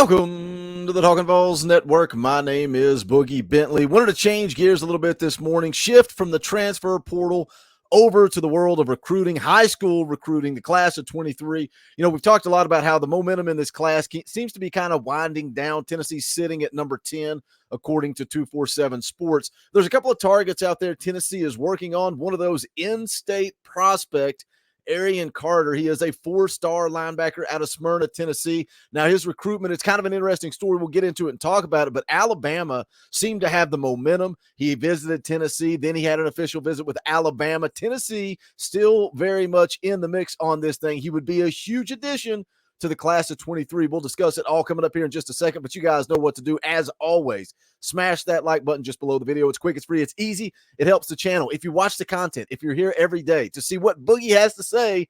Welcome to the Talkin Vols Network. My name is Boogie Bentley. Wanted to change gears a little bit this morning, shift from the transfer portal over to the world of recruiting, high school recruiting, the class of 23. We've talked a lot about how the momentum in this class seems to be kind of winding down. Tennessee's sitting at number 10, according to 247 Sports. There's a couple of targets out there Tennessee is working on. One of those, in-state prospect Arion Carter. He is a four-star linebacker out of Smyrna, Tennessee. Now, his recruitment, it's kind of an interesting story. We'll get into it and talk about it, but Alabama seemed to have the momentum. He visited Tennessee. Then he had an official visit with Alabama. Tennessee still very much in the mix on this thing. He would be a huge addition to the class of 23. We'll discuss it all coming up here in just a second, but you guys know what to do. As always, smash that like button just below the video. It's quick, it's free, it's easy. It helps the channel. If you watch the content, if you're here every day to see what Boogie has to say,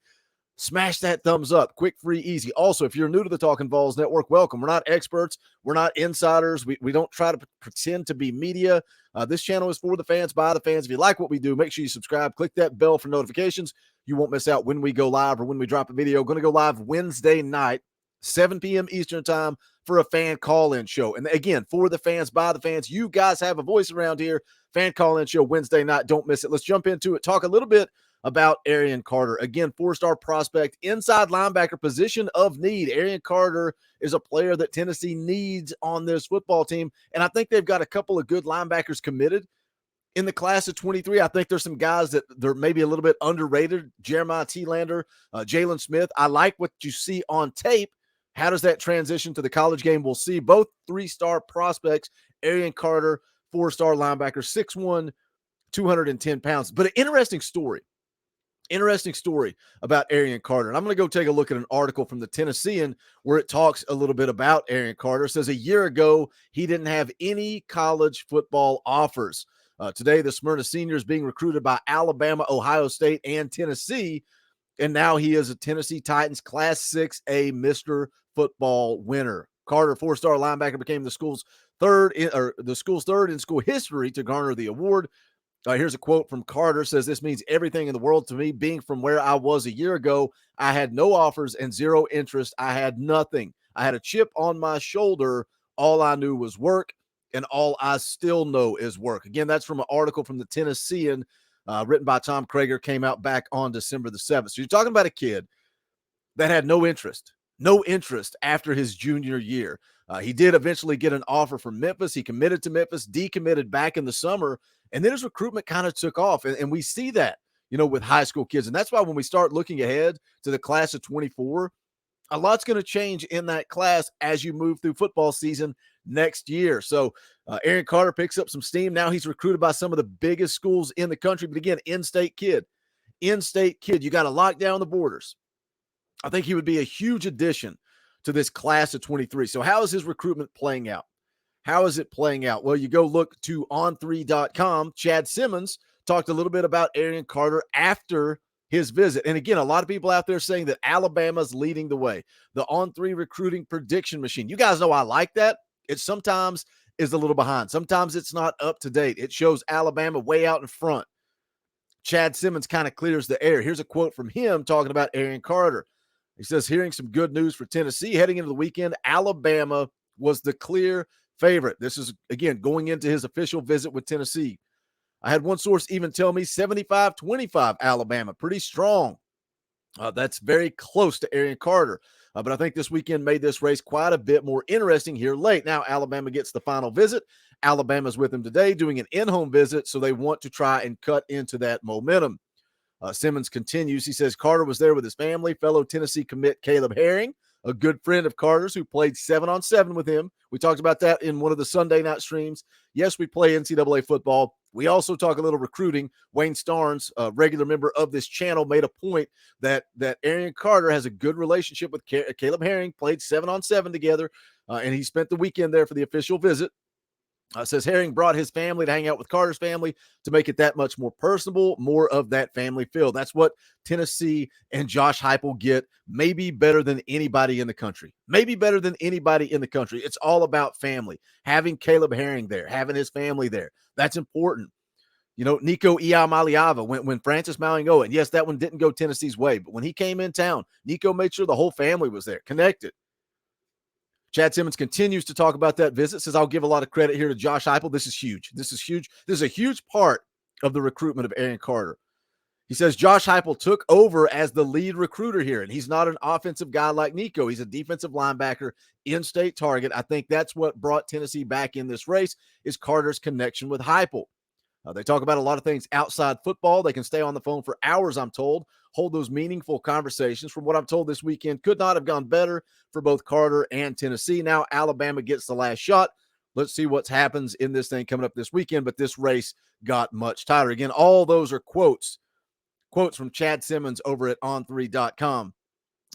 smash that thumbs up. Quick, free, easy. Also, if you're new to the Talkin Vols Network, welcome. We're not experts. We're not insiders. We don't try to pretend to be media. This channel is for the fans, by the fans. If you like what we do, make sure you subscribe. Click that bell for notifications. You won't miss out when we go live or when we drop a video. Going to go live Wednesday night, 7 p.m. Eastern time for a fan call-in show. And again, for the fans, by the fans, you guys have a voice around here. Fan call-in show Wednesday night. Don't miss it. Let's jump into it. Talk a little bit about Arion Carter. Again, four-star prospect, inside linebacker, position of need. Arion Carter is a player that Tennessee needs on this football team, and I think they've got a couple of good linebackers committed in the class of 23. I think there's some guys that they're maybe a little bit underrated. Jeremiah T-Lander, Jalen Smith. I like what you see on tape. How does that transition to the college game? We'll see. Both three-star prospects. Arion Carter, four-star linebacker, 6'1", 210 pounds. But an interesting story about Arion Carter. And I'm going to go take a look at an article from the Tennessean where it talks a little bit about Arion Carter. It says a year ago, he didn't have any college football offers. Today, the Smyrna senior is being recruited by Alabama, Ohio State, and Tennessee. And now he is a Tennessee Titans Class 6A Mr. Football winner. Carter, four-star linebacker, became the school's third in school history to garner the award. Here's a quote from Carter. Says, "This means everything in the world to me. Being from where I was a year ago, I had no offers and zero interest. I had nothing. I had a chip on my shoulder. All I knew was work, and all I still know is work." Again, that's from an article from the Tennessean written by Tom Krager, came out back on December the 7th. So you're talking about a kid that had no interest after his junior year. He did eventually get an offer from Memphis. He committed to Memphis, decommitted back in the summer, and then his recruitment kind of took off. And we see that, with high school kids. And that's why when we start looking ahead to the class of 24, a lot's going to change in that class as you move through football season next year. So Arion Carter picks up some steam. Now he's recruited by some of the biggest schools in the country. But again, in-state kid. You got to lock down the borders. I think he would be a huge addition to this class of 23. So how is his recruitment playing out? How is it playing out? Well, you go look to on3.com. Chad Simmons talked a little bit about Arion Carter after his visit. And again, a lot of people out there saying that Alabama's leading the way. The On3 recruiting prediction machine. You guys know I like that. It sometimes is a little behind. Sometimes it's not up to date. It shows Alabama way out in front. Chad Simmons kind of clears the air. Here's a quote from him talking about Arion Carter. He says, hearing some good news for Tennessee heading into the weekend, Alabama was the clear favorite. This is, again, going into his official visit with Tennessee. I had one source even tell me 75-25 Alabama. Pretty strong. That's very close to Arion Carter. But I think this weekend made this race quite a bit more interesting here late. Now, Alabama gets the final visit. Alabama's with him today doing an in-home visit, so they want to try and cut into that momentum. Simmons continues. He says Carter was there with his family, fellow Tennessee commit Caleb Herring, a good friend of Carter's who played 7-on-7 with him. We talked about that in one of the Sunday night streams. Yes, we play NCAA football. We also talk a little recruiting. Wayne Starnes, a regular member of this channel, made a point that Arion Carter has a good relationship with Caleb Herring, played 7-on-7 together, and he spent the weekend there for the official visit. Says Herring brought his family to hang out with Carter's family to make it that much more personable, more of that family feel. That's what Tennessee and Josh Heipel get, maybe better than anybody in the country. It's all about family. Having Caleb Herring there, having his family there, that's important. Nico Iamaleava, when Francis Mauigoa, and yes, that one didn't go Tennessee's way, but when he came in town, Nico made sure the whole family was there, connected. Chad Simmons continues to talk about that visit, says, I'll give a lot of credit here to Josh Heipel. This is huge. This is huge. This is a huge part of the recruitment of Arion Carter. He says Josh Heipel took over as the lead recruiter here, and he's not an offensive guy like Nico. He's a defensive linebacker, in-state target. I think that's what brought Tennessee back in this race is Carter's connection with Heipel. They talk about a lot of things outside football. They can stay on the phone for hours, I'm told, hold those meaningful conversations. From what I'm told this weekend, could not have gone better for both Carter and Tennessee. Now Alabama gets the last shot. Let's see what happens in this thing coming up this weekend, but this race got much tighter. Again, all those are quotes from Chad Simmons over at on3.com.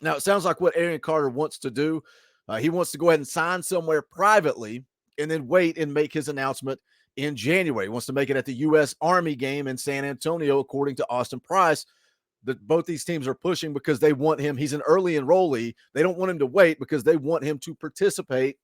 Now, it sounds like what Arion Carter wants to do, he wants to go ahead and sign somewhere privately and then wait and make his announcement in January. He wants to make it at the U.S. Army game in San Antonio, according to Austin Price. Both these teams are pushing because they want him. He's an early enrollee. They don't want him to wait because they want him to participate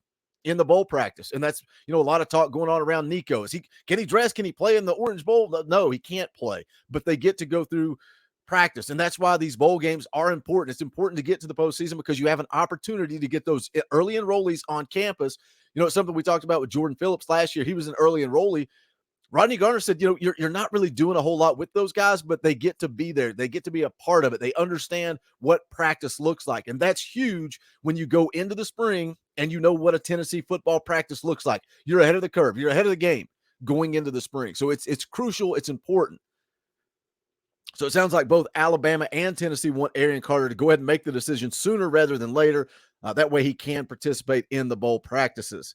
in the bowl practice. And that's, a lot of talk going on around Nico. Can he dress? Can he play in the Orange Bowl? No, he can't play, but they get to go through practice. And that's why these bowl games are important. It's important to get to the postseason because you have an opportunity to get those early enrollees on campus. It's something we talked about with Jordan Phillips last year. He was an early enrollee. Rodney Garner said, you're not really doing a whole lot with those guys, but they get to be there. They get to be a part of it. They understand what practice looks like. And that's huge when you go into the spring and you know what a Tennessee football practice looks like. You're ahead of the curve. You're ahead of the game going into the spring. So it's crucial. It's important. So it sounds like both Alabama and Tennessee want Arion Carter to go ahead and make the decision sooner rather than later. That way he can participate in the bowl practices.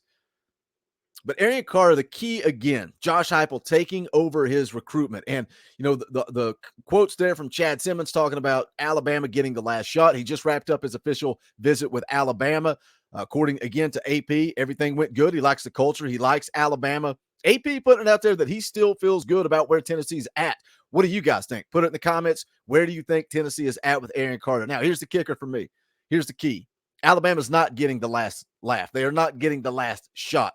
But Arion Carter, the key again, Josh Heipel taking over his recruitment. And, the quotes there from Chad Simmons talking about Alabama getting the last shot. He just wrapped up his official visit with Alabama. According, again, to AP, everything went good. He likes the culture. He likes Alabama. AP putting it out there that he still feels good about where Tennessee's at. What do you guys think? Put it in the comments. Where do you think Tennessee is at with Arion Carter? Now, here's the kicker for me. Here's the key. Alabama's not getting the last laugh. They are not getting the last shot.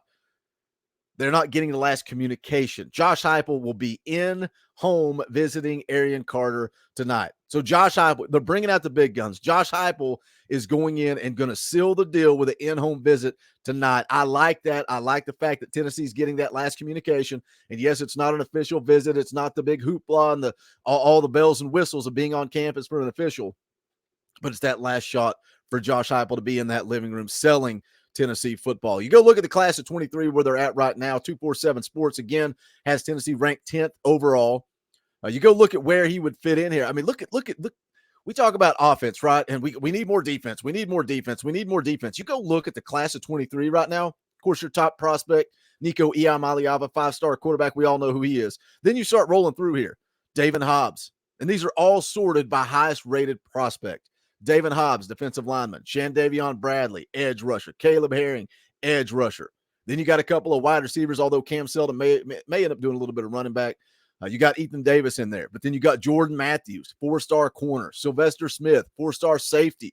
They're not getting the last communication. Josh Heipel will be in home visiting Arion Carter tonight. So Josh Heipel, they're bringing out the big guns. Josh Heipel is going in and going to seal the deal with an in-home visit tonight. I like that. I like the fact that Tennessee's getting that last communication. And yes, it's not an official visit. It's not the big hoopla and all the bells and whistles of being on campus for an official. But it's that last shot for Josh Heipel to be in that living room selling Tennessee football. You go look at the class of 23 where they're at right now. 247 Sports, again, has Tennessee ranked 10th overall. You go look at where he would fit in here. I mean, look. We talk about offense, right? And we need more defense. We need more defense. We need more defense. You go look at the class of 23 right now. Of course, your top prospect, Nico Iamaleava, 5-star quarterback. We all know who he is. Then you start rolling through here. David Hobbs. And these are all sorted by highest rated prospect. David Hobbs, defensive lineman. Shandavion Bradley, edge rusher. Caleb Herring, edge rusher. Then you got a couple of wide receivers, although Cam Selden may end up doing a little bit of running back. You got Ethan Davis in there. But then you got Jordan Matthews, 4-star corner. Sylvester Smith, 4-star safety.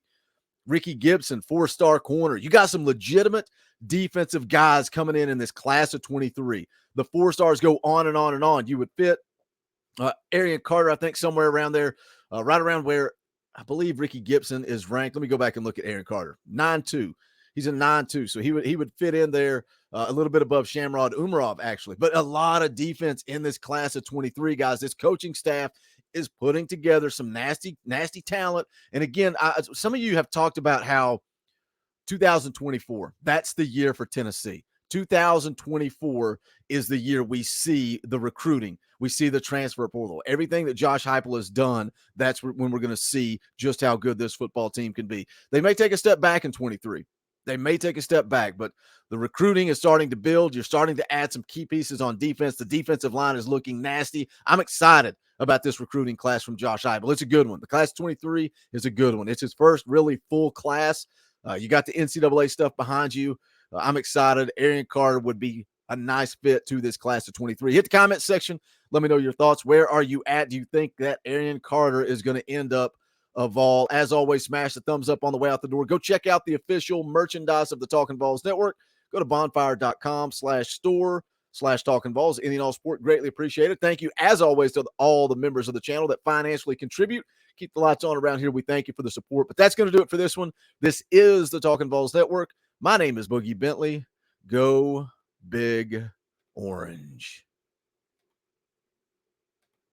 Ricky Gibson, 4-star corner. You got some legitimate defensive guys coming in this class of 23. The 4-stars go on and on and on. You would fit Arion Carter, I think, somewhere around there, right around where I believe Ricky Gibson is ranked. Let me go back and look at Arion Carter. 9-2. He's a 9-2. So he would fit in there a little bit above Shamrod Umarov, actually. But a lot of defense in this class of 23, guys. This coaching staff is putting together some nasty, nasty talent. And again, some of you have talked about how 2024, that's the year for Tennessee. 2024 is the year we see the recruiting. We see the transfer portal. Everything that Josh Heipel has done, that's when we're going to see just how good this football team can be. They may take a step back in 23. They may take a step back, but the recruiting is starting to build. You're starting to add some key pieces on defense. The defensive line is looking nasty. I'm excited about this recruiting class from Josh Heipel. It's a good one. The class 23 is a good one. It's his first really full class. You got the NCAA stuff behind you. I'm excited. Arion Carter would be a nice fit to this class of 23. Hit the comment section. Let me know your thoughts. Where are you at? Do you think that Arion Carter is going to end up a Vol? As always, smash the thumbs up on the way out the door. Go check out the official merchandise of the Talkin Vols Network. Go to bonfire.com/store/Talkin Vols. Any and all support, greatly appreciated. Thank you, as always, to all the members of the channel that financially contribute. Keep the lights on around here. We thank you for the support. But that's going to do it for this one. This is the Talkin Vols Network. My name is Boogie Bentley. Go Big Orange.